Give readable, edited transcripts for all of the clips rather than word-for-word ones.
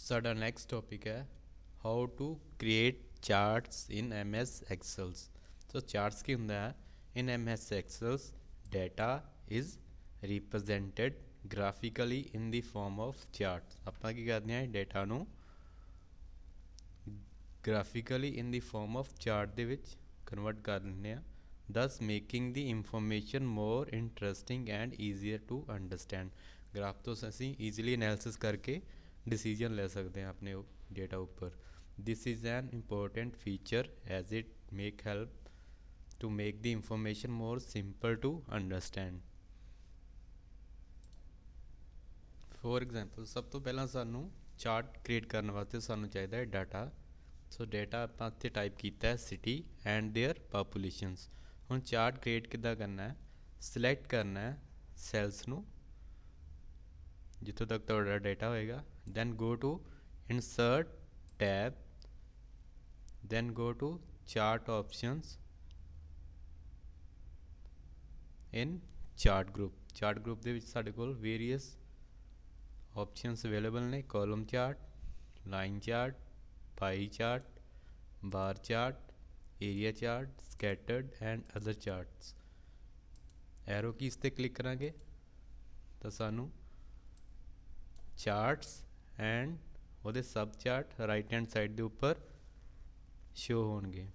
साडा next topic है how to create charts in MS excels. So charts की होंदा है in MS excels data is represented graphically in the form of charts. ਆਪਾਂ ਕੀ ਕਰਦੇ ਹਾਂ ਡੇਟਾ ਨੂੰ graphically in the form of chart ਦੇ ਵਿੱਚ ਕਨਵਰਟ ਕਰ ਲੈਂਦੇ ਆ thus making the information more interesting and easier to understand. Graph ਤੋਂ ਅਸੀਂ ਈਜ਼ੀਲੀ ਐਨਾਲਿਸਿਸ ਕਰਕੇ डिसीजन ले सकते हैं अपने डेटा ऊपर। This is an important feature as it make help to make the information more simple to understand. For example सब तो पहला सानू चार्ट क्रिएट करने वास्ते सानू चाहिए है डाटा। सो डेटा आप इत्थे टाइप किया है सिटी एंड देयर पॉपुलेशंस। हुण चार्ट क्रिएट किद्दां करना है, सिलेक्ट करना है सैल्स नू जितों तक तुहाडा डेटा होएगा, then go to insert tab, then go to chart options in chart group ਦੇ ਵਿੱਚ ਸਾਡੇ ਕੋਲ various options available ਨੇ column chart, line chart, pie chart, bar chart, area chart, scattered and other charts। Arrow keys ते click करांगे तो सानू charts and वो सब चार्ट राइट हैंड साइड के उपर शो होंगे।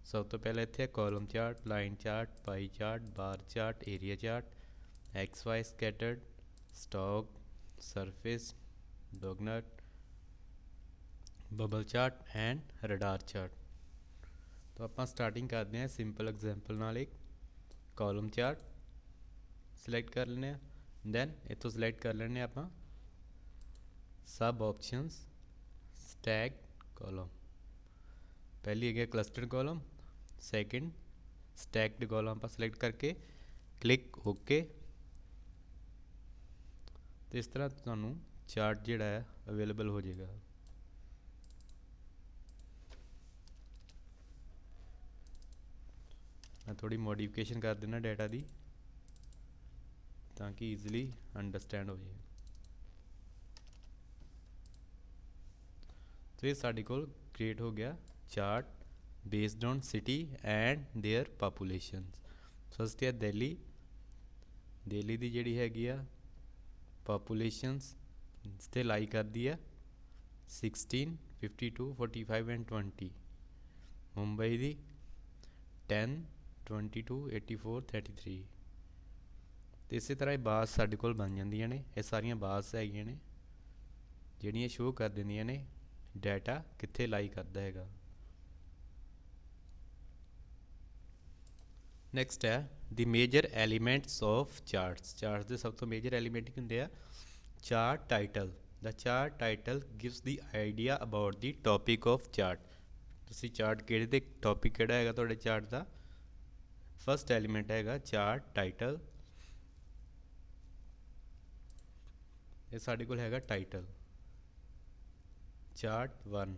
सब तो पहले इतने column chart, line chart, pie chart, bar chart, area chart, X Y scattered, stock, surface, doughnut, bubble chart and radar chart. तो आप स्टार्टिंग करते हैं सिंपल एग्जाम्पल नाल एक कॉलम चार्ट सिलेक्ट कर लेने, दैन इतों सिलेक्ट कर लेने आप सब ऑप्शंस स्टैक कॉलम। पहली है cluster column, second stacked column पर सिलेक्ट करके क्लिक ओके। तो इस तरह तुहानू चार्ट जिहड़ा है अवेलेबल हो जाएगा। मैं थोड़ी मॉडिफिकेशन कर देना डेटा दी ताकि ईजिली अंडरस्टैंड हो जाए। तो ये साढ़े को क्रिएट हो गया chart based on city and their population. First है दिल्ली, दिल्ली की जी हैगी आ पॉपुलेशनस इस लाई कर दी है 16, 52, 45 एंड 20। मुंबई की 10, 22, 84, 33। तो इस तरह बास साढ़े को बन जांदियां ने। ये सारियां बास हैगियां ने जिहड़ियां शो कर दिंदियां ने डाटा कित्थे लाई करता है। नैक्सट है the major elements of charts. Charts के सब तो मेजर एलीमेंट होंगे आ chart title. The chart title gives the idea about the topic of chart. तुसी चार्ट किहड़े ते टॉपिक किहड़ा है तुहाडे चार्ट का। फर्स्ट एलीमेंट है चार्ट टाइटल। ये साडे कोल हैगा टाइटल चार्ट 1।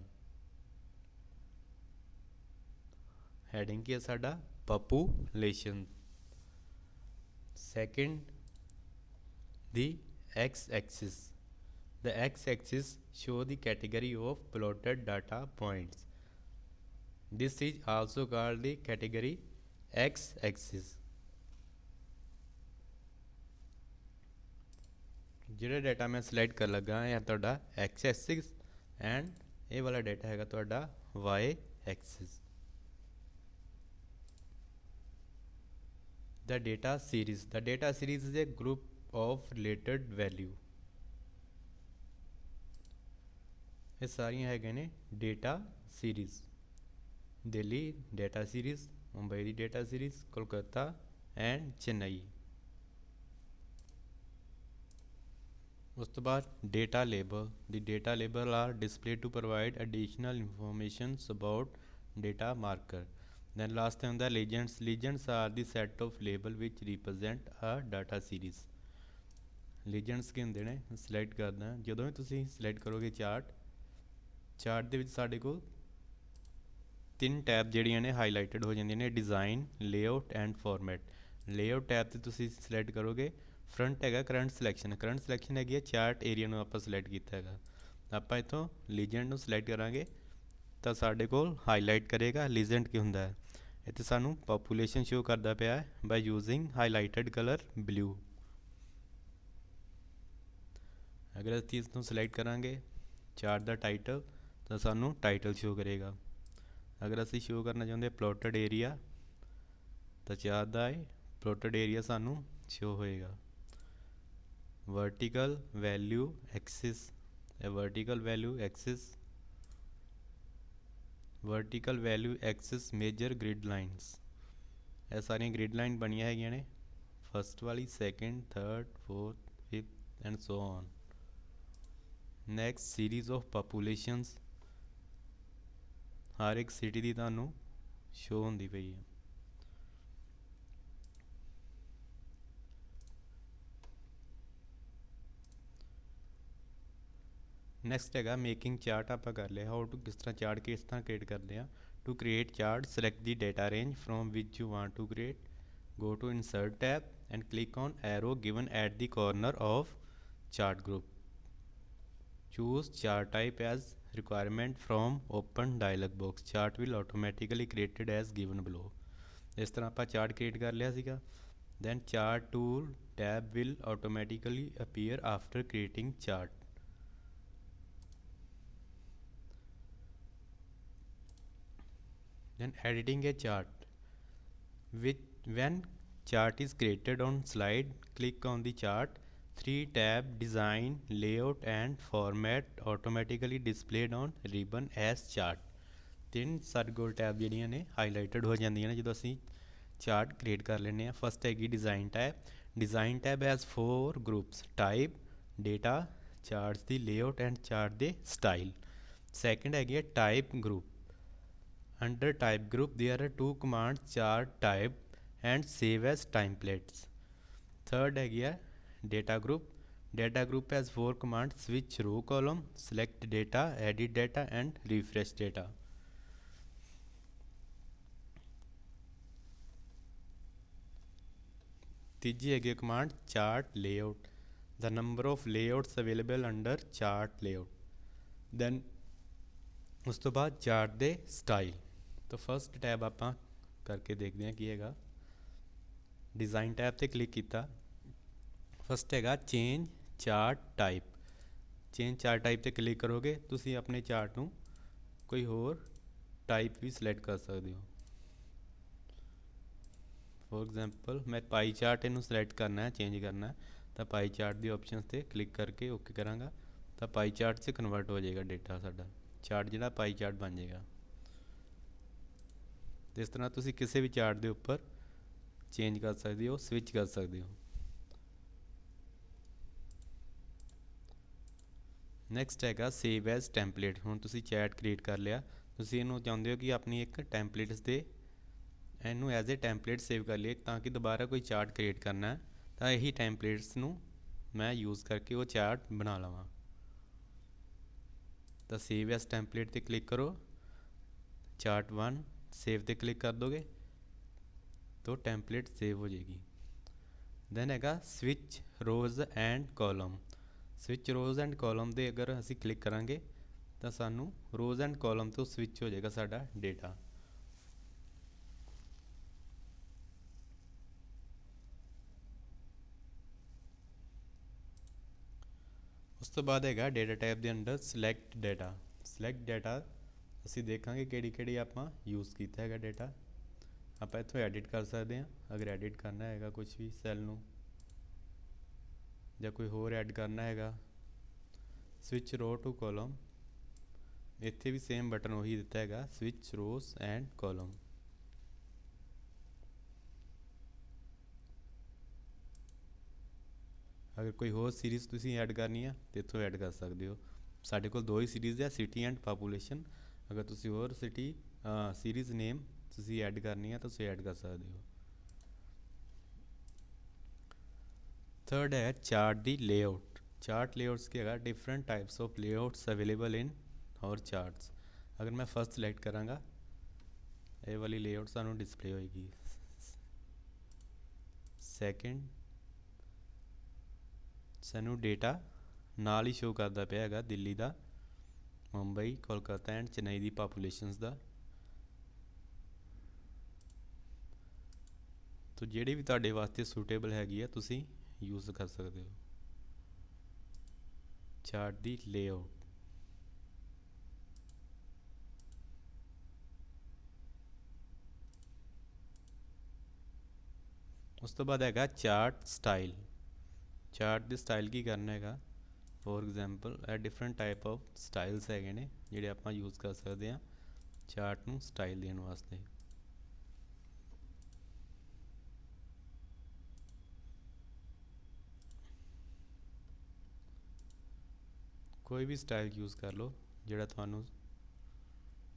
हैडिंग की है साडा population. Second the x axis. The x axis show the category of plotted data points. This is also called the category x axis. जिहड़ा data मैं select कर लगा है तुहाडा एक्स एक्सिस एंड ये वाला डाटा है तुहाडा Y axis. The data series. The data series is a group of related value. ये सारियां है ने data series. Delhi data series, Mumbai की data series, Kolkata and Chennai. उस तो बाद data label. The data label are display to provide additional information about data marker. Then last होंगे legends. Legends are the set of label which represent a data series. Legends के होंगे ने select करना जो भी तुम सिलेक्ट करोगे chart के साढ़े को 3 टैब जड़ियाँ ने हाईलाइटेड हो जाती ने design, layout and format. Layout tab से तुम सिलेक्ट करोगे फ्रंट है करंट सिलेक्शन। करंट सिलेक्शन हैगी चार्ट एरिया आप सिलेक्ट किया है। ਆਪਾਂ ਇੱਥੋਂ ਲੀਜੈਂਡ ਨੂੰ ਸਿਲੈਕਟ ਕਰਾਂਗੇ ਤਾਂ ਸਾਡੇ ਕੋਲ ਹਾਈਲਾਈਟ ਕਰੇਗਾ ਲੀਜੈਂਡ ਕੀ ਹੁੰਦਾ ਹੈ। ਇੱਥੇ ਸਾਨੂੰ ਪਾਪੂਲੇਸ਼ਨ ਸ਼ੋ ਕਰਦਾ ਪਿਆ ਹੈ ਬਾਈ ਯੂਜ਼ਿੰਗ ਹਾਈਲਾਈਟਡ ਕਲਰ ਬਲੂ। ਅਗਰ ਅਸੀਂ ਇਸ ਨੂੰ ਸਿਲੈਕਟ ਕਰਾਂਗੇ ਚਾਰਟ ਦਾ ਟਾਈਟਲ ਤਾਂ ਸਾਨੂੰ ਟਾਈਟਲ ਸ਼ੋ ਕਰੇਗਾ। ਅਗਰ ਅਸੀਂ ਸ਼ੋ ਕਰਨਾ ਚਾਹੁੰਦੇ ਪਲੋਟਡ ਏਰੀਆ ਤਾਂ ਚਾਰਟ ਦਾ ਪਲੋਟਡ ਏਰੀਆ ਸਾਨੂੰ ਸ਼ੋ ਹੋਏਗਾ। Vertical value axis, vertical value axis, vertical value axis major grid lines, ਇਹ ਸਾਰੀਆਂ ਗ੍ਰਿਡ ਲਾਈਨ ਬਣੀਆਂ ਹੈਗੀਆਂ ਨੇ ਫਸਟ ਵਾਲੀ, second, third, fourth, fifth and so on. Next series of populations, ਹਰ ਇੱਕ ਸਿਟੀ ਦੀ ਤੁਹਾਨੂੰ ਸ਼ੋ ਹੁੰਦੀ ਪਈ ਹੈ। ਨੈਕਸਟ ਹੈਗਾ ਮੇਕਿੰਗ ਚਾਰਟ। ਆਪਾਂ ਕਰ ਲਿਆ ਹਾਊ ਟੂ, ਕਿਸ ਤਰ੍ਹਾਂ ਚਾਰਟ ਕਿਸ ਤਰ੍ਹਾਂ ਕ੍ਰੀਏਟ ਕਰਦੇ ਆ। To create chart select the data range from which you want to create, go to insert tab and click on arrow given at the corner of chart group, choose chart type as requirement from open dialog box, chart will automatically created as given below। ਇਸ ਤਰ੍ਹਾਂ ਆਪਾਂ chart create ਕਰ ਲਿਆ ਸੀਗਾ। then chart tool tab will automatically appear after creating chart। then editing a chart, with when chart is created on slide, click on the chart, 3 tab design, layout and format automatically displayed on ribbon as chart। ਤਿੰਨ ਸਾਡੇ ਕੋਲ tab ਜਿਹੜੀਆਂ ਨੇ highlighted ਹੋ ਜਾਂਦੀਆਂ ਨੇ ਜਦੋਂ ਅਸੀਂ ਚਾਰਟ ਕ੍ਰੀਏਟ ਕਰ ਲੈਂਦੇ ਹਾਂ। ਫਸਟ ਹੈਗੀ design tab. Design tab has 4 groups, type, data, charts the layout and chart ਦੇ ਸਟਾਈਲ। ਸੈਕਿੰਡ ਹੈਗੀ ਹੈ type group. Under type group there are 2 commands, chart type and save as templates। third है गया data group। data group has 4 commands, switch row column, select data, edit data and refresh data। तीजी है गया command chart layout, the number of layouts available under chart layout। then ਉਸ ਤੋਂ ਬਾਅਦ chart ਦੇ style. ਤਾਂ first tab ਆਪਾਂ ਕਰਕੇ ਦੇਖਦੇ ਹਾਂ ਕੀ ਹੈਗਾ। ਡਿਜ਼ਾਈਨ ਟੈਬ 'ਤੇ ਕਲਿੱਕ ਕੀਤਾ। ਫਸਟ ਹੈਗਾ change chart type. Change chart type 'ਤੇ ਕਲਿੱਕ ਕਰੋਗੇ ਤੁਸੀਂ ਆਪਣੇ ਚਾਰਟ ਨੂੰ ਕੋਈ ਹੋਰ ਟਾਈਪ ਵੀ ਸਿਲੈਕਟ ਕਰ ਸਕਦੇ ਹੋ। ਫੋਰ ਐਗਜ਼ਾਮਪਲ ਮੈਂ ਪਾਈ ਚਾਰਟ ਇਹਨੂੰ ਸਿਲੈਕਟ ਕਰਨਾ ਹੈ, ਚੇਂਜ ਕਰਨਾ, ਤਾਂ ਪਾਈ ਚਾਰਟ ਦੀ ਆਪਸ਼ਨਸ 'ਤੇ ਕਲਿੱਕ ਕਰਕੇ ਓਕੇ ਕਰਾਂਗਾ ਤਾਂ ਪਾਈ ਚਾਰਟ 'ਚ ਕਨਵਰਟ ਹੋ ਜਾਏਗਾ ਡੇਟਾ, ਸਾਡਾ ਚਾਰਟ ਜਿਹੜਾ ਪਾਈ ਚਾਰਟ ਬਣ ਜਾਏਗਾ। ਇਸ ਤਰ੍ਹਾਂ ਤੁਸੀਂ ਕਿਸੇ ਵੀ ਚਾਰਟ ਦੇ ਉੱਪਰ ਚੇਂਜ ਕਰ ਸਕਦੇ ਹੋ, ਸਵਿਚ ਕਰ ਸਕਦੇ ਹੋ। ਨੈਕਸਟ ਹੈਗਾ ਸੇਵ ਐਜ਼ ਟੈਂਪਲੇਟ। ਹੁਣ ਤੁਸੀਂ ਚੈਟ ਕ੍ਰੀਏਟ ਕਰ ਲਿਆ, ਤੁਸੀਂ ਇਹਨੂੰ ਚਾਹੁੰਦੇ ਹੋ ਕਿ ਆਪਣੀ ਇੱਕ ਟੈਂਪਲੇਟਸ ਦੇ ਇਹਨੂੰ ਐਜ਼ ਏ ਟੈਂਪਲੇਟ ਸੇਵ ਕਰ ਲਈਏ ਤਾਂ ਕਿ ਦੁਬਾਰਾ ਕੋਈ ਚਾਰਟ ਕ੍ਰੀਏਟ ਕਰਨਾ ਹੈ ਤਾਂ ਇਹੀ ਟੈਂਪਲੇਟਸ ਨੂੰ ਮੈਂ ਯੂਜ਼ ਕਰਕੇ ਉਹ ਚਾਰਟ ਬਣਾ ਲਵਾਂ। ਤਾਂ ਸੇਵ ਐਜ਼ ਟੈਂਪਲੇਟ 'ਤੇ ਕਲਿੱਕ ਕਰੋ, ਚਾਰਟ 1 ਸੇਵ 'ਤੇ ਕਲਿੱਕ ਕਰ ਦੋਗੇ ਤਾਂ ਟੈਂਪਲੇਟ ਸੇਵ ਹੋ ਜਾਏਗੀ। ਦੈਨ ਹੈਗਾ switch rose and column. Switch rose and column ਦੇ ਅਗਰ ਅਸੀਂ ਕਲਿੱਕ ਕਰਾਂਗੇ ਤਾਂ ਸਾਨੂੰ ਰੋਜ਼ ਐਂਡ ਕਾਲਮ ਤੋਂ ਸਵਿਚ ਹੋ ਜਾਏਗਾ ਸਾਡਾ ਡੇਟਾ। ਉਸ ਤੋਂ ਬਾਅਦ ਹੈਗਾ ਡੇਟਾ ਟੈਬ ਦੇ under select data. Select data ਅਸੀਂ ਦੇਖਾਂਗੇ ਕਿਹੜੀ ਕਿਹੜੀ ਆਪਾਂ ਯੂਜ਼ ਕੀਤਾ ਹੈਗਾ ਡੇਟਾ। ਆਪਾਂ ਇੱਥੋਂ ਐਡਿਟ ਕਰ ਸਕਦੇ ਹਾਂ, ਅਗਰ ਐਡਿਟ ਕਰਨਾ ਹੈਗਾ ਕੁਝ ਵੀ ਸੈੱਲ ਨੂੰ ਜਾਂ ਕੋਈ ਹੋਰ ਐਡ ਕਰਨਾ ਹੈਗਾ। ਸਵਿਚ ਰੋ ਟੂ ਕਾਲਮ, ਇੱਥੇ ਵੀ ਸੇਮ ਬਟਨ ਉਹੀ ਦਿੱਤਾ ਹੈਗਾ, ਸਵਿਚ ਰੋਜ਼ ਐਂਡ ਕਾਲਮ। ਅਗਰ ਕੋਈ ਹੋਰ ਸੀਰੀਜ਼ ਤੁਸੀਂ ਐਡ ਕਰਨੀ ਆ ਤਾਂ ਇੱਥੋਂ ਐਡ ਕਰ ਸਕਦੇ ਹੋ। ਸਾਡੇ ਕੋਲ 2 ਹੀ ਸੀਰੀਜ਼ ਹੈ, ਸਿਟੀ ਐਂਡ ਪਾਪੂਲੇਸ਼ਨ। ਅਗਰ ਤੁਸੀਂ ਹੋਰ ਸਿਟੀ ਸੀਰੀਜ਼ ਨੇਮ ਤੁਸੀਂ ਐਡ ਕਰਨੀ ਆ ਤਾਂ ਤੁਸੀਂ ਐਡ ਕਰ ਸਕਦੇ ਹੋ। ਥਰਡ ਹੈ ਚਾਰਟ ਦੀ ਲੇਆਊਟ। ਚਾਰਟ ਲੇਆਊਟਸ ਕੀ ਹੈਗਾ, different types of layouts available in our charts. ਅਗਰ ਮੈਂ ਫਸਟ ਸਿਲੈਕਟ ਕਰਾਂਗਾ ਇਹ ਵਾਲੀ ਲੇਆਊਟ ਸਾਨੂੰ ਡਿਸਪਲੇ ਹੋਏਗੀ। ਸੈਕਿੰਡ ਸਾਨੂੰ ਡੇਟਾ ਨਾਲ ਹੀ ਸ਼ੋ ਕਰਦਾ ਪਿਆ ਹੈਗਾ ਦਿੱਲੀ ਦਾ, ਮੁੰਬਈ ਕੋਲਕਾਤਾ ਐਂਡ ਚੇਨਈ ਦੀ ਪਾਪੂਲੇਸ਼ਨਸ ਦਾ। ਤੋ ਜਿਹੜੀ ਵੀ ਤੁਹਾਡੇ ਵਾਸਤੇ ਸੂਟੇਬਲ ਹੈਗੀ ਆ ਤੁਸੀਂ ਯੂਜ਼ ਕਰ ਸਕਦੇ ਹੋ। ਚਾਰਟ ਦੀ ਲੇਆਊਟ, ਉਸ ਤੋਂ ਬਾਅਦ ਹੈਗਾ ਚਾਰਟ ਸਟਾਈਲ। ਚਾਰਟ ਦੇ ਸਟਾਈਲ ਕੀ ਕਰਨਾ ਹੈਗਾ, ਫੋਰ ਐਗਜ਼ਾਮਪਲ ਇਹ ਡਿਫਰੈਂਟ ਟਾਈਪ ਆਫ ਸਟਾਈਲਸ ਹੈਗੇ ਨੇ ਜਿਹੜੇ ਆਪਾਂ ਯੂਜ਼ ਕਰ ਸਕਦੇ ਹਾਂ ਚਾਰਟ ਨੂੰ ਸਟਾਈਲ ਦੇਣ ਵਾਸਤੇ। ਕੋਈ ਵੀ ਸਟਾਈਲ ਯੂਜ਼ ਕਰ ਲਓ ਜਿਹੜਾ ਤੁਹਾਨੂੰ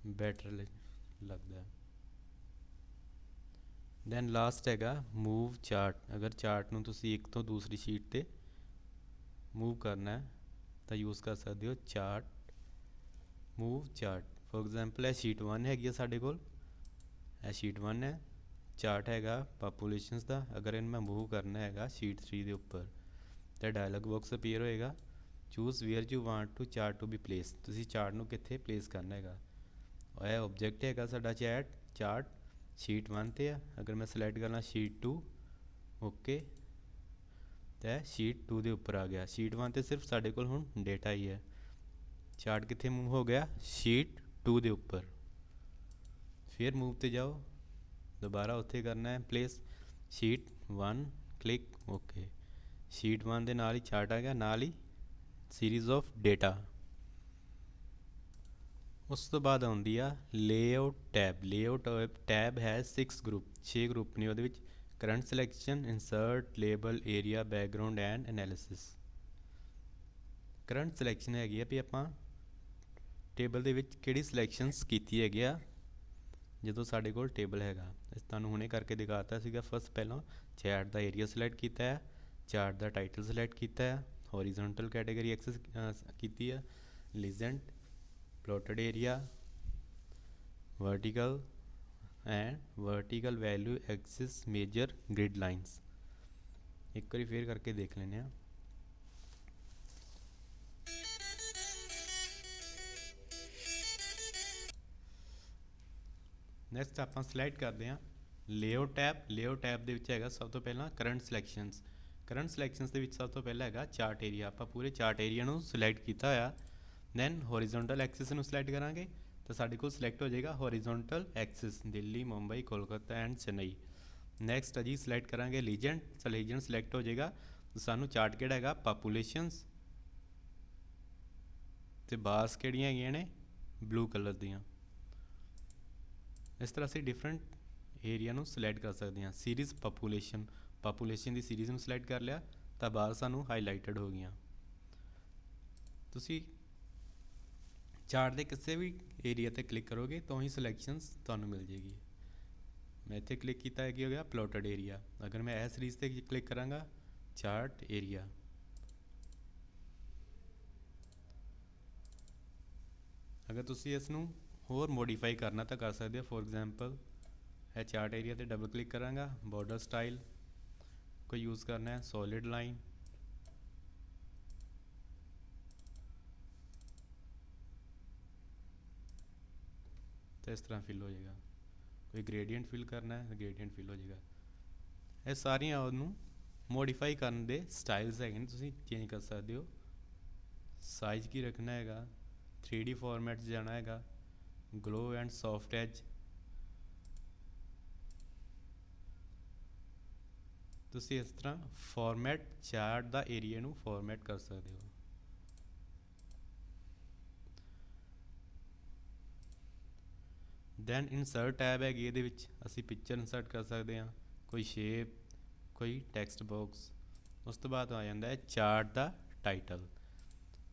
ਬੈਟਰ ਲੱਗਦਾ ਹੈ। ਦੈਨ ਲਾਸਟ ਹੈਗਾ ਮੂਵ ਚਾਰਟ। ਅਗਰ ਚਾਰਟ ਨੂੰ ਤੁਸੀਂ ਇੱਕ ਤੋਂ ਦੂਸਰੀ ਸ਼ੀਟ 'ਤੇ ਮੂਵ ਕਰਨਾ ਹੈ ਤਾਂ ਯੂਜ਼ ਕਰ ਸਕਦੇ ਹੋ chart, move chart. For example ਇਹ ਸ਼ੀਟ 1 ਹੈਗੀ ਆ ਸਾਡੇ ਕੋਲ, ਇਹ ਸ਼ੀਟ 1 ਹੈ, ਚਾਰਟ ਹੈਗਾ ਪਾਪੂਲੇਸ਼ਨਸ ਦਾ। ਅਗਰ ਇਹਨੂੰ ਮੈਂ ਮੂਵ ਕਰਨਾ ਹੈਗਾ ਸ਼ੀਟ 3 ਦੇ ਉੱਪਰ ਤਾਂ ਡਾਇਲੌਗ ਬਾਕਸ ਅਪੀਅਰ ਹੋਏਗਾ, choose where you want to chart to be place. ਤੁਸੀਂ ਚਾਰਟ ਨੂੰ ਕਿੱਥੇ ਪਲੇਸ ਕਰਨਾ ਹੈਗਾ। ਇਹ ਓਬਜੈਕਟ ਹੈਗਾ ਸਾਡਾ ਚਾਰਟ ਸ਼ੀਟ 1 ਤੇ ਆ। ਅਗਰ ਮੈਂ ਸਿਲੈਕਟ ਕਰਨਾ ਸ਼ੀਟ 2, ਓਕੇ, ਤਾਂ ਸ਼ੀਟ 2 ਦੇ ਉੱਪਰ ਆ ਗਿਆ। ਸ਼ੀਟ 1 ਤੇ ਸਿਰਫ ਸਾਡੇ ਕੋਲ ਹੁਣ ਡੇਟਾ ਹੀ ਹੈ। ਚਾਰਟ ਕਿੱਥੇ ਮੂਵ ਹੋ ਗਿਆ, ਸ਼ੀਟ 2 ਦੇ ਉੱਪਰ। ਫਿਰ ਮੂਵ ਤੇ ਜਾਓ, ਦੁਬਾਰਾ ਉੱਥੇ ਕਰਨਾ ਹੈ place, sheet 1 click, okay. Sheet 1 ਦੇ ਨਾਲ ਹੀ ਚਾਰਟ ਆ ਗਿਆ, ਨਾਲ ਹੀ ਸੀਰੀਜ਼ ਆਫ ਡੇਟਾ। ਉਸ ਤੋਂ ਬਾਅਦ ਆਉਂਦੀ ਆ ਲੇਆਊਟ ਟੈਬ। ਲੇਆਊਟ ਟੈਬ ਹੈ 6 ਗਰੁੱਪ, 6 ਗਰੁੱਪ ਨੇ ਉਹਦੇ ਵਿੱਚ। Current selection, insert, label, area, background and analysis. Current selection ਹੈਗੀ ਆ ਵੀ ਆਪਾਂ ਟੇਬਲ ਦੇ ਵਿੱਚ ਕਿਹੜੀ ਸਿਲੈਕਸ਼ਨਸ ਕੀਤੀ ਹੈਗੀ ਆ ਜਦੋਂ ਸਾਡੇ ਕੋਲ ਟੇਬਲ ਹੈਗਾ। ਇਸ ਤੁਹਾਨੂੰ ਹੁਣੇ ਕਰਕੇ ਦਿਖਾਤਾ ਸੀਗਾ। ਫਸਟ ਪਹਿਲਾਂ ਚਾਰਟ ਦਾ ਏਰੀਆ ਸਿਲੈਕਟ ਕੀਤਾ ਹੈ, ਚਾਰਟ ਦਾ ਟਾਈਟਲ ਸਿਲੈਕਟ ਕੀਤਾ ਹੈ, ਹੌਰੀਜ਼ੌਂਟਲ ਕੈਟਾਗਰੀ ਐਕਸੈਸ ਕੀਤੀ ਹੈ, legend, plotted area, vertical and vertical value axis major grid lines। ਇੱਕ ਵਾਰੀ ਫੇਰ ਕਰਕੇ ਦੇਖ ਲੈਂਦੇ ਹਾਂ। ਨੈਕਸਟ ਆਪਾਂ ਸਿਲੈਕਟ ਕਰਦੇ ਹਾਂ ਲੇਆਊਟ ਟੈਬ। ਲੇਆਊਟ ਟੈਬ ਦੇ ਵਿੱਚ ਹੈਗਾ ਸਭ ਤੋਂ ਪਹਿਲਾਂ ਕਰੰਟ ਸਿਲੈਕਸ਼ਨਸ। ਕਰੰਟ ਸਿਲੈਕਸ਼ਨਸ ਦੇ ਵਿੱਚ ਸਭ ਤੋਂ ਪਹਿਲਾਂ ਹੈਗਾ ਚਾਰਟ ਏਰੀਆ। ਆਪਾਂ ਪੂਰੇ ਚਾਰਟ ਏਰੀਆ ਨੂੰ ਸਿਲੈਕਟ ਕੀਤਾ ਹੋਇਆ। ਦੈਨ ਹੌਰੀਜ਼ੌਂਟਲ ਐਕਸਿਸ ਨੂੰ ਸਿਲੈਕਟ ਕਰਾਂਗੇ ਤਾਂ ਸਾਡੇ ਕੋਲ ਸਿਲੈਕਟ ਹੋ ਜਾਏਗਾ horizontal axis, Delhi, Mumbai, Kolkata and Chennai. Next ਅਜੀ ਸਿਲੈਕਟ ਕਰਾਂਗੇ ਲੀਜੈਂਡ, ਤਾਂ ਲੀਜੈਂਡ ਸਿਲੈਕਟ ਹੋ ਜਾਏਗਾ। ਸਾਨੂੰ ਚਾਰਟ ਕਿਹੜਾ ਹੈਗਾ, ਪਾਪੂਲੇਸ਼ਨਸ, ਅਤੇ ਬਾਰਸ ਕਿਹੜੀਆਂ ਹੈਗੀਆਂ ਨੇ, ਬਲੂ ਕਲਰ ਦੀਆਂ। ਇਸ ਤਰ੍ਹਾਂ ਅਸੀਂ ਡਿਫਰੈਂਟ ਏਰੀਆ ਨੂੰ ਸਿਲੈਕਟ ਕਰ ਸਕਦੇ ਹਾਂ। ਸੀਰੀਜ਼ ਪਾਪੂਲੇਸ਼ਨ ਦੀ ਸੀਰੀਜ਼ ਨੂੰ ਸਿਲੈਕਟ ਕਰ ਲਿਆ ਤਾਂ ਬਾਹਰ ਸਾਨੂੰ ਹਾਈਲਾਈਟਡ ਹੋ ਗਈਆਂ। ਤੁਸੀਂ ਚਾਰਟ ਦੇ ਕਿਸੇ ਵੀ ਏਰੀਆ 'ਤੇ ਕਲਿੱਕ ਕਰੋਗੇ ਤਾਂ ਹੀ ਸਿਲੈਕਸ਼ਨਸ ਤੁਹਾਨੂੰ ਮਿਲ ਜਾਏਗੀ। ਮੈਂ ਇੱਥੇ ਕਲਿੱਕ ਕੀਤਾ ਹੈ, ਕੀ ਹੋ ਗਿਆ, ਪਲੋਟਡ ਏਰੀਆ। ਅਗਰ ਮੈਂ ਇਹ ਸੀਰੀਜ਼ 'ਤੇ ਕਲਿੱਕ ਕਰਾਂਗਾ, ਚਾਰਟ ਏਰੀਆ, ਅਗਰ ਤੁਸੀਂ ਇਸ ਨੂੰ ਹੋਰ ਮੋਡੀਫਾਈ ਕਰਨਾ ਤਾਂ ਕਰ ਸਕਦੇ ਹੋ। ਫੋਰ ਐਗਜ਼ਾਮਪਲ ਇਹ ਚਾਰਟ ਏਰੀਆ 'ਤੇ ਡਬਲ ਕਲਿੱਕ ਕਰਾਂਗਾ, ਬਾਰਡਰ ਸਟਾਈਲ ਕੋਈ ਯੂਜ਼ ਕਰਨਾ ਹੈ, ਸੋਲਿਡ ਲਾਈਨ, ਤਾਂ ਇਸ ਤਰ੍ਹਾਂ ਫਿਲ ਹੋ ਜਾਏਗਾ। ਕੋਈ ਗ੍ਰੇਡੀਅੰਟ ਫਿਲ ਕਰਨਾ ਹੈ, ਗ੍ਰੇਡੀਅੰਟ ਫਿਲ ਹੋ ਜਾਏਗਾ। ਇਹ ਸਾਰੀਆਂ ਉਹਨੂੰ ਮੋਡੀਫਾਈ ਕਰਨ ਦੇ ਸਟਾਈਲਸ ਹੈਗੇ ਨੇ, ਤੁਸੀਂ ਚੇਂਜ ਕਰ ਸਕਦੇ ਹੋ। ਸਾਈਜ਼ ਕੀ ਰੱਖਣਾ ਹੈਗਾ, 3D ਫਾਰਮੈਟ 'ਚ ਜਾਣਾ ਹੈਗਾ, ਗਲੋ ਐਂਡ ਸੌਫਟ ਐਜ। ਤੁਸੀਂ ਇਸ ਤਰ੍ਹਾਂ ਫਾਰਮੈਟ ਚਾਰਟ ਦਾ ਏਰੀਆ ਨੂੰ ਫਾਰਮੈਟ ਕਰ ਸਕਦੇ ਹੋ। ਦੈਨ ਇਨਸਰਟ ਟੈਬ ਹੈਗੀ, ਇਹਦੇ ਵਿੱਚ ਅਸੀਂ ਪਿਕਚਰ ਇਨਸਰਟ ਕਰ ਸਕਦੇ ਹਾਂ, ਕੋਈ ਸ਼ੇਪ, ਕੋਈ ਟੈਕਸਟ ਬਾਕਸ। ਉਸ ਤੋਂ ਬਾਅਦ ਆ ਜਾਂਦਾ ਹੈ ਚਾਰਟ ਦਾ ਟਾਈਟਲ।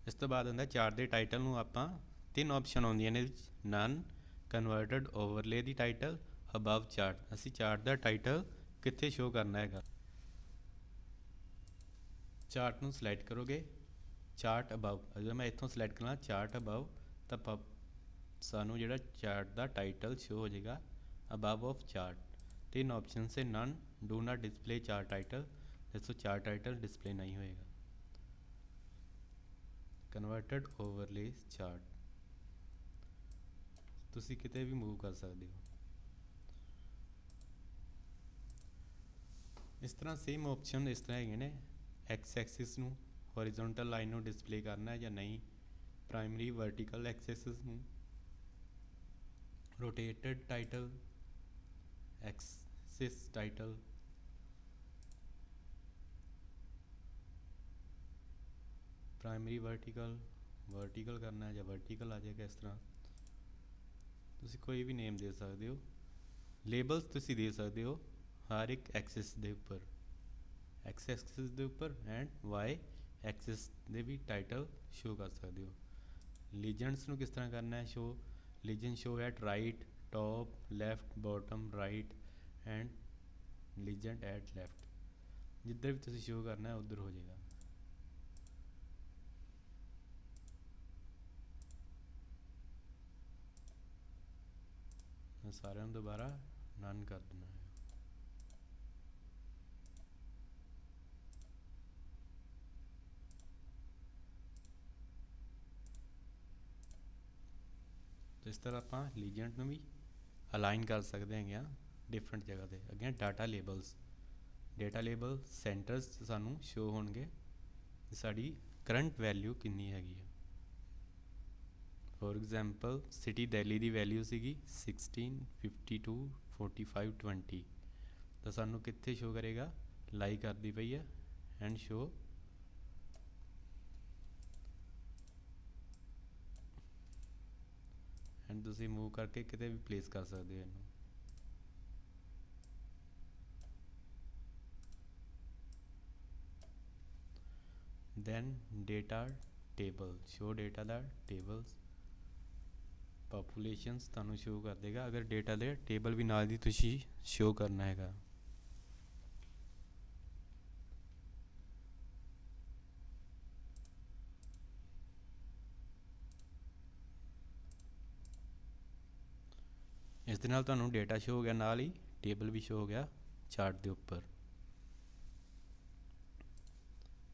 ਇਸ ਤੋਂ ਬਾਅਦ ਹੁੰਦਾ ਚਾਰਟ ਦੇ ਟਾਈਟਲ ਨੂੰ ਆਪਾਂ 3 ਆਪਸ਼ਨ ਆਉਂਦੀਆਂ ਨੇ ਇਹਦੇ ਵਿੱਚ, ਨਨ, ਕਨਵਰਟਡ, ਓਵਰਲੇ ਦੀ ਟਾਈਟਲ, ਅਬਵ ਚਾਰਟ। ਅਸੀਂ ਚਾਰਟ ਦਾ ਟਾਈਟਲ ਕਿੱਥੇ ਸ਼ੋਅ ਕਰਨਾ ਹੈਗਾ, ਚਾਰਟ ਨੂੰ ਸਿਲੈਕਟ ਕਰੋਗੇ, ਚਾਰਟ ਅਬਵ। ਅਗਰ ਮੈਂ ਇੱਥੋਂ ਸਿਲੈਕਟ ਕਰਾਂ ਚਾਰਟ ਅਬਵ ਤਾਂ ਸਾਨੂੰ ਜਿਹੜਾ ਚਾਰਟ ਦਾ ਟਾਈਟਲ ਸ਼ੋ ਹੋ ਜਾਏਗਾ ਅਬਵ ਆਫ ਚਾਰਟ। 3 ਆਪਸ਼ਨ से none, do not display chart title, जिससे चार्ट टाइटल डिस्प्ले नहीं होएगा। कन्वर्टेड ओवरले चार्ट, ਤੁਸੀਂ ਕਿਤੇ ਵੀ ਮੂਵ ਕਰ ਸਕਦੇ ਹੋ। ਇਸ ਤਰ੍ਹਾਂ ਸੇਮ ਆਪਸ਼ਨ ਇਸ ਤਰ੍ਹਾਂ ਹੈਗੇ ਨੇ, ਐਕਸ ਐਕਸਿਸ ਨੂੰ ਹੌਰੀਜ਼ੌਂਟਲ ਲਾਈਨ ਨੂੰ ਡਿਸਪਲੇ ਕਰਨਾ ਹੈ ਜਾਂ ਨਹੀਂ, ਪ੍ਰਾਇਮਰੀ ਵਰਟੀਕਲ ਐਕਸਿਸ ਨੂੰ, rotated title, axis title, primary vertical ਕਰਨਾ ਹੈ ਜਾਂ ਵਰਟੀਕਲ ਆ ਜਾਏਗਾ। ਇਸ ਤਰ੍ਹਾਂ ਤੁਸੀਂ ਕੋਈ ਵੀ ਨੇਮ ਦੇ ਸਕਦੇ ਹੋ। ਲੇਬਲਸ ਤੁਸੀਂ ਦੇ ਸਕਦੇ ਹੋ ਹਰ ਇੱਕ ਐਕਸਿਸ ਦੇ ਉੱਪਰ, ਐਕਸ ਐਕਸਿਸ ਦੇ ਉੱਪਰ ਐਂਡ ਵਾਈ ਐਕਸਿਸ ਦੇ ਵੀ ਟਾਈਟਲ ਸ਼ੋ ਕਰ ਸਕਦੇ ਹੋ। ਲੀਜੈਂਡਸ ਨੂੰ ਕਿਸ ਤਰ੍ਹਾਂ ਕਰਨਾ ਹੈ show, legend show at right, top, left, bottom, right and legend at left, ਜਿੱਧਰ ਵੀ ਤੁਸੀਂ ਸ਼ੋ ਕਰਨਾ ਹੈ ਉੱਧਰ ਹੋ ਜਾਏਗਾ। ਮੈਂ ਸਾਰਿਆਂ ਨੂੰ ਦੁਬਾਰਾ ਨਨ ਕਰ ਦੇਣਾ ਹੈ। ਇਸ ਤਰ੍ਹਾਂ ਆਪਾਂ ਲੀਜੈਂਡ ਨੂੰ ਵੀ ਅਲਾਈਨ ਕਰ ਸਕਦੇ ਹੈਗੇ ਆ ਡਿਫਰੈਂਟ ਜਗ੍ਹਾ 'ਤੇ। ਅੱਗੇ data labels, data label centres ਸਾਨੂੰ ਸ਼ੋ ਹੋਣਗੇ ਸਾਡੀ ਕਰੰਟ ਵੈਲਿਊ ਕਿੰਨੀ ਹੈਗੀ ਆ। For example city Delhi the value ਸੀਗੀ 16, 52, 45, 20, ਤਾਂ ਸਾਨੂੰ ਕਿੱਥੇ ਸ਼ੋ ਕਰੇਗਾ, ਲਾਈ ਕਰਦੀ ਪਈ ਹੈ ਐਂਡ ਸ਼ੋ ਐਂਡ ਤੁਸੀਂ ਮੂਵ ਕਰਕੇ ਕਿਤੇ ਵੀ ਪਲੇਸ ਕਰ ਸਕਦੇ ਹੋ ਇਹਨੂੰ। Then data table, show data ਦਾ ਟੇਬਲਸ, ਪਾਪੂਲੇਸ਼ਨਸ ਤੁਹਾਨੂੰ ਸ਼ੋ ਕਰ ਦੇਗਾ ਅਗਰ ਡੇਟਾ ਦੇ ਟੇਬਲ ਵੀ ਨਾਲ ਦੀ ਤੁਸੀਂ ਸ਼ੋ ਕਰਨਾ ਹੈਗਾ। ਇਸ ਦੇ ਨਾਲ ਤੁਹਾਨੂੰ ਡੇਟਾ ਸ਼ੋ ਹੋ ਗਿਆ, ਨਾਲ ਹੀ ਟੇਬਲ ਵੀ ਸ਼ੋ ਹੋ ਗਿਆ ਚਾਰਟ ਦੇ ਉੱਪਰ।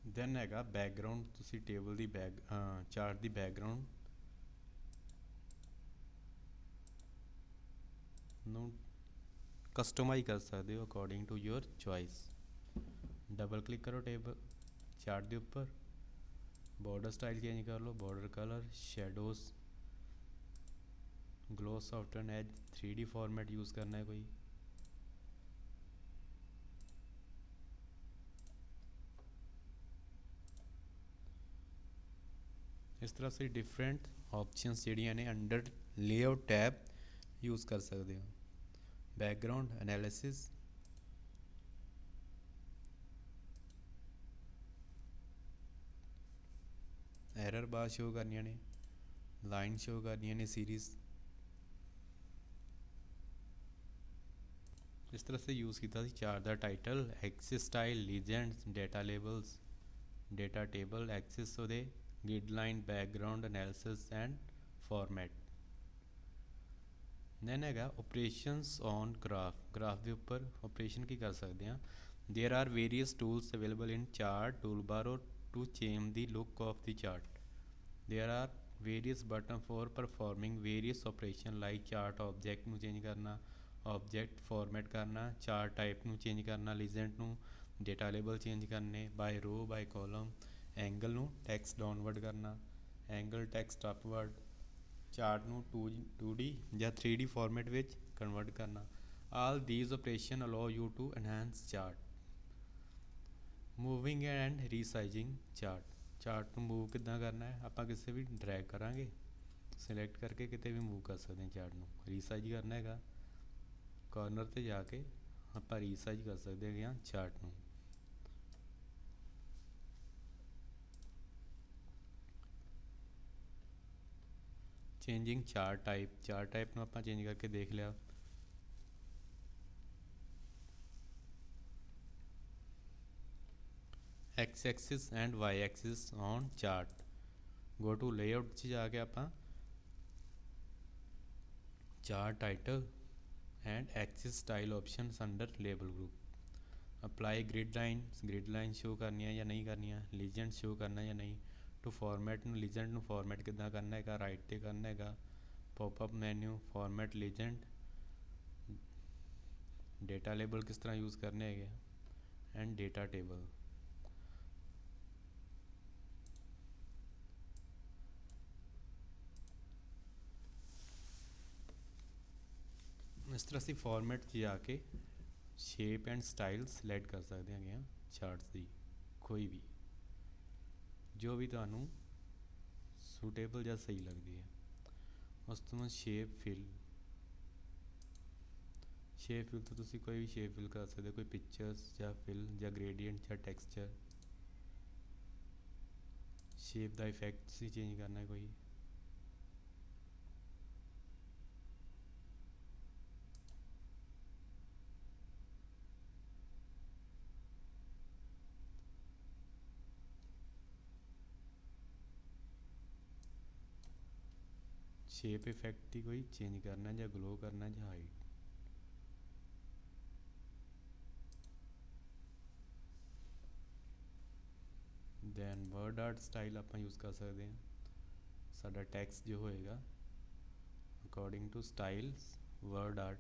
ਦੈਨ ਹੈਗਾ ਬੈਕਗਰਾਊਂਡ, ਤੁਸੀਂ ਟੇਬਲ ਦੀ ਚਾਰਟ ਦੀ ਬੈਕਗਰਾਊਂਡ ਨੂੰ ਕਸਟਮਾਈਜ਼ ਕਰ ਸਕਦੇ ਹੋ according to your choice. Double click ਕਰੋ ਟੇਬਲ ਚਾਰਟ ਦੇ ਉੱਪਰ, ਬਾਰਡਰ ਸਟਾਈਲ ਚੇਂਜ ਕਰ ਲਓ, border colour, shadows, glow soften edge, 3D format use ਕਰਨਾ ਹੈ ਕੋਈ। ਇਸ ਤਰ੍ਹਾਂ ਅਸੀਂ ਡਿਫਰੈਂਟ ਆਪਸ਼ਨਸ ਜਿਹੜੀਆਂ ਨੇ ਅੰਡਰ ਲੇਆਊਟ ਟੈਬ ਯੂਜ਼ ਕਰ ਸਕਦੇ ਹੋ। ਬੈਕਗਰਾਊਂਡ ਐਨਾਲਿਸਿਸ, ਐਰਰ ਬਾਰ ਸ਼ੋ ਕਰਨੀਆਂ ਨੇ, ਲਾਈਨ ਸ਼ੋ ਕਰਨੀਆਂ ਨੇ ਸੀਰੀਜ਼। ਇਸ ਤਰ੍ਹਾਂ ਸੇ ਯੂਜ਼ ਕੀਤਾ ਸੀ ਚਾਰਟ ਦਾ title, axis style, legends, data labels, data table, axis ਉਹਦੇ, grid line, background analysis and format. Then ਹੈਗਾ ਓਪਰੇਸ਼ਨਸ ਔਨ ਗ੍ਰਾਫ, ਗ੍ਰਾਫ ਦੇ ਉੱਪਰ ਓਪਰੇਸ਼ਨ ਕੀ ਕਰ ਸਕਦੇ ਹਾਂ। There are various tools available in chart toolbar or to change the look of the chart. There are various button for performing various operation like chart object ਨੂੰ change ਕਰਨਾ, object format ਕਰਨਾ, chart type ਨੂੰ change ਕਰਨਾ, legend ਨੂੰ, data label change ਕਰਨੇ, by row, by column, angle ਨੂੰ text downward ਕਰਨਾ, angle text upward, chart ਨੂੰ 2D ਜਾਂ 3D ਫਾਰਮੈਟ ਵਿੱਚ ਕਨਵਰਟ ਕਰਨਾ। ਆਲ these operation allow you to enhance chart. Moving and resizing chart, chart ਨੂੰ move ਕਿੱਦਾਂ ਕਰਨਾ ਹੈ, ਆਪਾਂ ਕਿਸੇ ਵੀ ਡਰੈਗ ਕਰਾਂਗੇ, ਸਿਲੈਕਟ ਕਰਕੇ ਕਿਤੇ ਵੀ ਮੂਵ ਕਰ ਸਕਦੇ ਹਾਂ ਚਾਰਟ ਨੂੰ। ਰੀਸਾਈਜ਼ ਕਰਨਾ ਹੈਗਾ, ਕਾਰਨਰ 'ਤੇ ਜਾ ਕੇ ਆਪਾਂ ਰੀਸਾਈਜ਼ ਕਰ ਸਕਦੇ ਹੈਗੇ ਹਾਂ ਚਾਰਟ ਨੂੰ। Changing chart type, chart type ਨੂੰ ਆਪਾਂ ਚੇਂਜ ਕਰਕੇ ਦੇਖ ਲਿਆ। X axis and Y axis on chart, go to layout 'ਚ ਜਾ ਕੇ ਆਪਾਂ chart title and axis style options under label group. Apply grid line, grid line show ਕਰਨੀਆਂ ਜਾਂ ਨਹੀਂ ਕਰਨੀਆਂ, ਲੀਜੈਂਡ ਸ਼ੋ ਕਰਨਾ ਜਾਂ ਨਹੀਂ। ਟੂ ਫਾਰਮੈਟ ਨੂੰ, ਲੀਜੈਂਡ ਨੂੰ ਫਾਰਮੈਟ ਕਿੱਦਾਂ ਕਰਨਾ ਹੈਗਾ, ਰਾਈਟ 'ਤੇ ਕਰਨਾ ਹੈਗਾ, ਪੌਪਅਪ ਮੈਨੂ, ਫਾਰਮੈਟ ਲੀਜੈਂਡ, ਡੇਟਾ ਲੇਬਲ ਕਿਸ ਤਰ੍ਹਾਂ ਯੂਜ਼ ਕਰਨੇ ਹੈਗੇ ਐਂਡ ਡੇਟਾ ਟੇਬਲ। ਇਸ ਤਰ੍ਹਾਂ ਅਸੀਂ ਫਾਰਮੈਟ 'ਚ ਜਾ ਕੇ ਸ਼ੇਪ ਐਂਡ ਸਟਾਈਲ ਸਿਲੈਕਟ ਕਰ ਸਕਦੇ ਹੈਗੇ ਹਾਂ ਚਾਰਟਸ ਦੀ, ਕੋਈ ਵੀ ਜੋ ਵੀ ਤੁਹਾਨੂੰ ਸੂਟੇਬਲ ਜਾਂ ਸਹੀ ਲੱਗਦੀ ਹੈ। ਉਸ ਤੋਂ ਬਾਅਦ ਸ਼ੇਪ ਫਿਲ ਤੋਂ ਤੁਸੀਂ ਕੋਈ ਵੀ ਸ਼ੇਪ ਫਿਲ ਕਰ ਸਕਦੇ ਹੋ, ਕੋਈ ਪਿਕਚਰਸ ਜਾਂ ਫਿਲ ਜਾਂ ਗ੍ਰੇਡੀਐਂਟ ਜਾਂ ਟੈਕਸਚਰ। ਸ਼ੇਪ ਦਾ ਇਫੈਕਟ ਤੁਸੀਂ ਚੇਂਜ ਕਰਨਾ ਕੋਈ। ਸ਼ੇਪ ਇਫੈਕਟ ਦੀ ਕੋਈ ਚੇਂਜ ਕਰਨਾ ਜਾਂ ਗਲੋ ਕਰਨਾ ਜਾਂ height. Then word art style ਆਪਾਂ ਯੂਜ਼ ਕਰ ਸਕਦੇ ਹਾਂ। ਸਾਡਾ ਟੈਕਸਟ ਜੋ ਹੋਏਗਾ according to styles word art.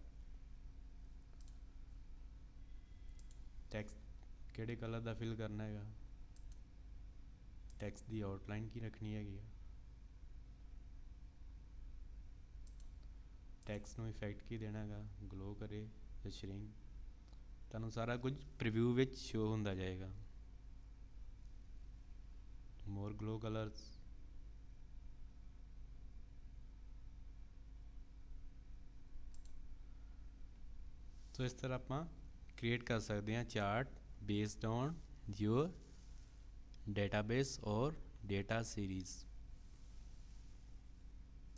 Text ਕਿਹੜੇ ਕਲਰ ਦਾ ਫਿਲ ਕਰਨਾ ਹੈਗਾ, ਟੈਕਸਟ ਦੀ ਆਊਟਲਾਈਨ ਕੀ ਰੱਖਣੀ ਹੈਗੀ ਆ, ਟੈਕਸਟ ਨੂੰ ਇਫੈਕਟ ਕੀ ਦੇਣਾ ਹੈਗਾ, ਗਲੋ ਕਰੇ ਜਾਂ ਸ਼ਰਿੰਕ। ਤੁਹਾਨੂੰ ਸਾਰਾ ਕੁਝ ਪ੍ਰੀਵਿਊ ਵਿੱਚ ਸ਼ੋ ਹੁੰਦਾ ਜਾਏਗਾ। ਮੋਰ ਗਲੋ ਕਲਰਸ, ਸੋ ਇਸ ਤਰ੍ਹਾਂ ਆਪਾਂ ਕ੍ਰੀਏਟ ਕਰ ਸਕਦੇ ਹਾਂ chart based on your database or data series।